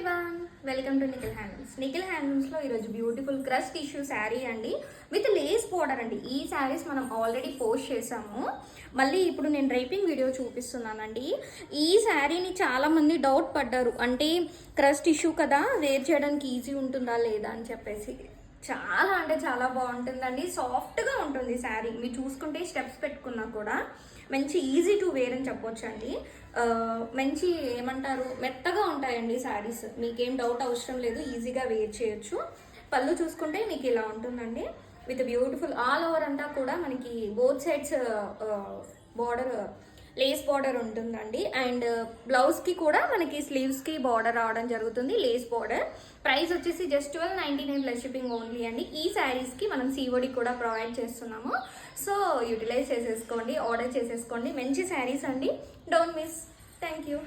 Everyone, welcome to Nikhil handlooms. Nikhil హ్యాండ్లూమ్స్లో ఈరోజు beautiful crush tissue sari అండి విత్ లేస్ బోర్డర్ అండి. ఈ శారీస్ మనం ఆల్రెడీ పోస్ట్ చేసాము. మళ్ళీ ఇప్పుడు నేను డ్రైపింగ్ వీడియో చూపిస్తున్నానండి. ఈ శారీని చాలామంది డౌట్ పడ్డారు, అంటే క్రష్ టిష్యూ కదా వేర్ చేయడానికి ఈజీ ఉంటుందా లేదా అని చెప్పేసి. చాలా అంటే చాలా బాగుంటుందండి, సాఫ్ట్గా ఉంటుంది శారీ. మీరు చూసుకుంటే స్టెప్స్ పెట్టుకున్నా కూడా మంచి ఈజీ టు వేర్ అని చెప్పొచ్చు అండి. మంచి ఏమంటారు, మెత్తగా ఉంటాయండి శారీస్. మీకేం డౌట్ అవసరం లేదు, ఈజీగా వేర్ చేయొచ్చు. పళ్ళు చూసుకుంటే మీకు ఇలా ఉంటుందండి విత్ బ్యూటిఫుల్ ఆల్ ఓవర్ అంతా కూడా మనకి both sides border lace border ఉంటుందండి. అండ్ బ్లౌజ్కి కూడా మనకి స్లీవ్స్కి బార్డర్ రావడం జరుగుతుంది, లేస్ బార్డర్. ప్రైస్ వచ్చేసి జస్ట్ 1299 ప్లస్ షిప్పింగ్ ఓన్లీ అండి. ఈ శారీస్కి మనం COD కూడా ప్రొవైడ్ చేస్తున్నాము. సో యూటిలైజ్ చేసేసుకోండి, ఆర్డర్ చేసేసుకోండి. మంచి శారీస్ అండి, డోంట్ మిస్. Thank you.